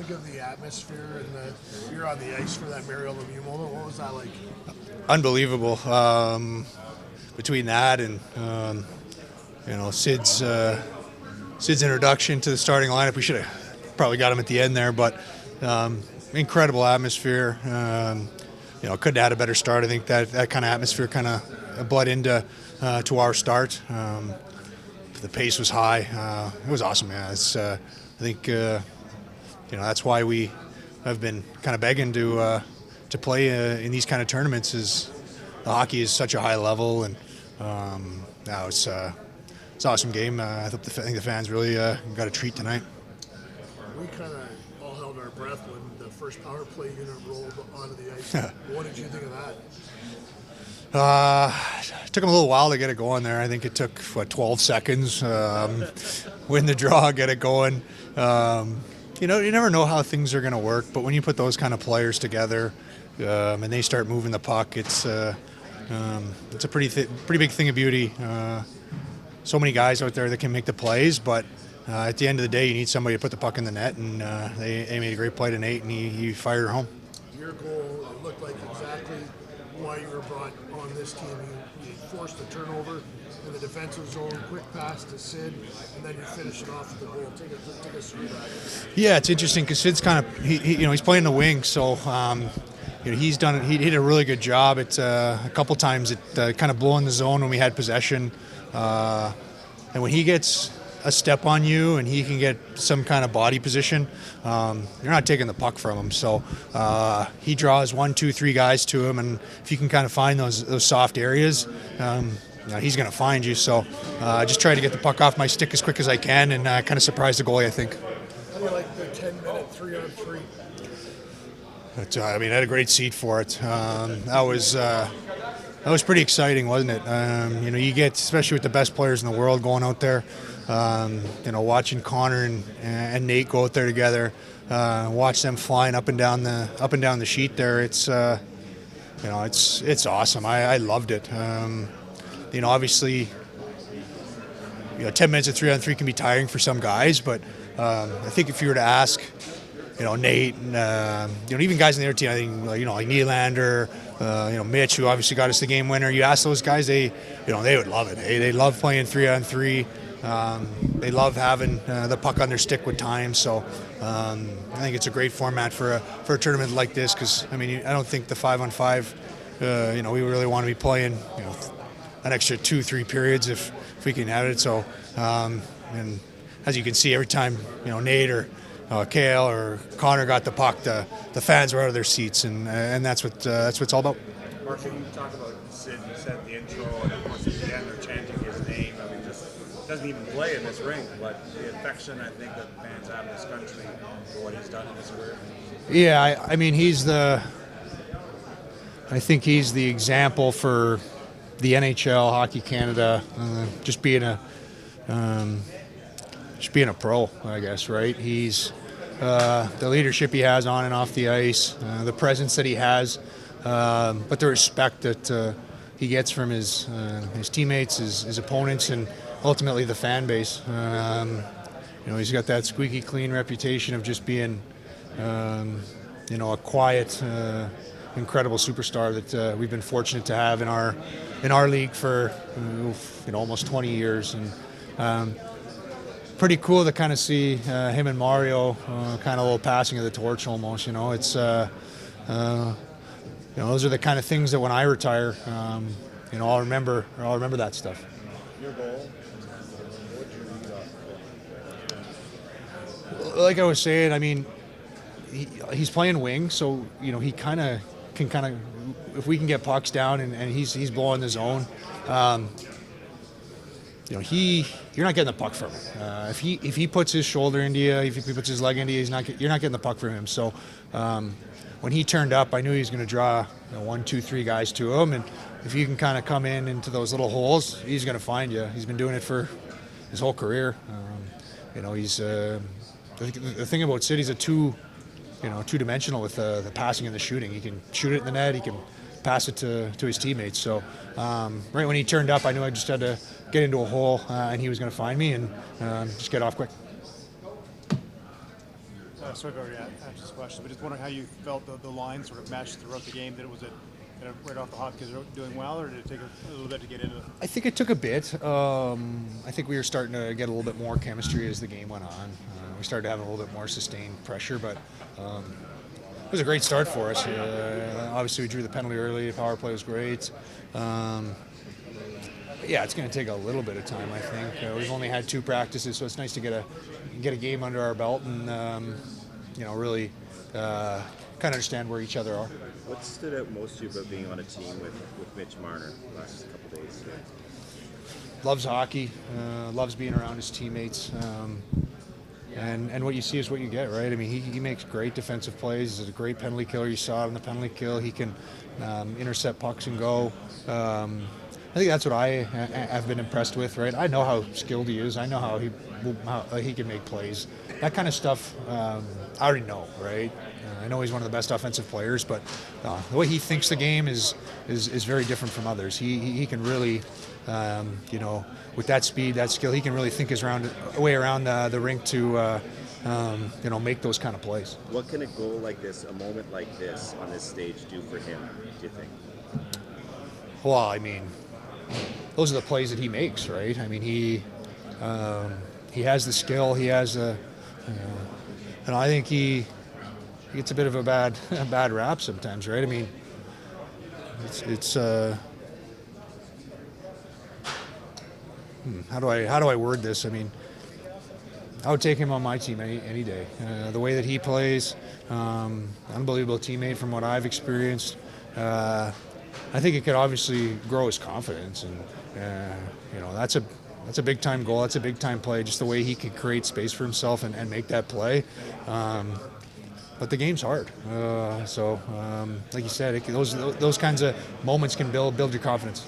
think of the atmosphere and you're on the ice for that Mario Lemieux moment. What was that like? Unbelievable. Between that and Sid's introduction to the starting lineup, we should have probably got him at the end there, but incredible atmosphere. Couldn't have had a better start. I think that kind of atmosphere kind of bled into to our start. The pace was high. It was awesome, man. I think that's why we have been kind of begging to play in these kind of tournaments. Is the hockey is such a high level, and now it's an awesome game. I think the fans really got a treat tonight. We kind of all held our breath when the first power play unit rolled onto the ice. What did you think of that? It took them a little while to get it going there. I think it took 12 seconds. Win the draw, get it going. You never know how things are going to work, but when you put those kind of players together and they start moving the puck, it's a pretty big thing of beauty. So many guys out there that can make the plays, but at the end of the day, you need somebody to put the puck in the net, and they made a great play to Nate, and he fired her home. Your goal looked like exactly why you were brought on this team. You forced a turnover in the defensive zone, quick pass to Sid, and then you finish it off with the goal. Take us through that. Yeah, it's interesting because Sid's kind of he's playing the wing, so he's done it. He did a really good job. It's a couple times it kind of blew in the zone when we had possession, and when he gets a step on you and he can get some kind of body position, you're not taking the puck from him. So he draws 1, 2, 3 guys to him, and if you can kind of find those soft areas, he's going to find you. So I just try to get the puck off my stick as quick as I can, and kind of surprise the goalie, I think. How do you like the 10-minute 3-on-3? I had a great seat for it. That was pretty exciting, wasn't it? You get, especially with the best players in the world going out there, watching Connor and Nate go out there together, watch them flying up and down the sheet there. It's awesome. I loved it. Obviously, 10 minutes of 3-on-3 can be tiring for some guys, but I think if you were to ask, Nate and even guys in the other team, I think like Nylander, Mitch, who obviously got us the game winner. You ask those guys, they would love it. They love playing 3-on-3. They love having the puck on their stick with time. So I think it's a great format for a tournament like this because I don't think the 5-on-5. We really want to be playing an extra 2-3 periods if we can have it. So and as you can see, every time Nate or Kale or Connor got the puck, the fans were out of their seats, and that's what it's all about. Mark, can you talk about Sid? You said the intro, and of course at the end they're chanting his name. Just doesn't even play in this ring, but the affection I think that fans have in this country for what he's done in his career. Yeah, I think he's the example for the NHL, Hockey Canada, just being a pro, I guess, right? He's the leadership he has on and off the ice, the presence that he has, but the respect that he gets from his teammates, his opponents, and ultimately the fan base. He's got that squeaky clean reputation of just being, a quiet, incredible superstar that we've been fortunate to have in our league for almost 20 years, and pretty cool to kind of see him and Mario kind of a little passing of the torch almost. It's those are the kind of things that when I retire, I'll remember that stuff. Your goal? Like I was saying, he's playing wing, so he kind of can if we can get pucks down and he's blowing the zone. You're not getting the puck from him. If he puts his shoulder into you, if he puts his leg into you, you're not getting the puck from him. So when he turned up, I knew he was going to draw 1, 2, 3 guys to him, and if you can kind of come into those little holes, he's going to find you. He's been doing it for his whole career. He's the thing about Sid, he's a two-dimensional with the passing and the shooting. He can shoot it in the net. He can pass it to his teammates. So right when he turned up, I knew I just had to get into a hole, and he was going to find me and just get off quick. sorry if I already asked this question, but just wondering how you felt the line sort of meshed throughout the game. That it was kind of right off the hop because they're doing well, or did it take a little bit to get into it? I think it took a bit. I think we were starting to get a little bit more chemistry as the game went on. We started having a little bit more sustained pressure, but it was a great start for us. Obviously, we drew the penalty early. The power play was great. Yeah, it's going to take a little bit of time, I think. We've only had 2 practices, so it's nice to get a game under our belt and really kind of understand where each other are. What stood out most to you about being on a team with Mitch Marner the last couple of days? Loves hockey, loves being around his teammates, and what you see is what you get, right? I mean, he makes great defensive plays. He's a great penalty killer. You saw it on the penalty kill. He can intercept pucks and go. I think that's what I have been impressed with, right? I know how skilled he is. I know how he can make plays. That kind of stuff, I already know, right? I know he's one of the best offensive players, but the way he thinks the game is very different from others. He can really, with that speed, that skill, he can really think his way around the rink to, make those kind of plays. What can a goal like this, a moment like this on this stage do for him, do you think? Well, I mean, those are the plays that he makes, right? I mean, he has the skill. He has and I think he gets a bit of a bad rap sometimes, right? I mean, it's how do I word this? I mean, I would take him on my team any day. The way that he plays, unbelievable teammate from what I've experienced. I think it could obviously grow his confidence, and that's a big time goal. That's a big time play. Just the way he can create space for himself and make that play. But the game's hard, so like you said, those kinds of moments can build your confidence.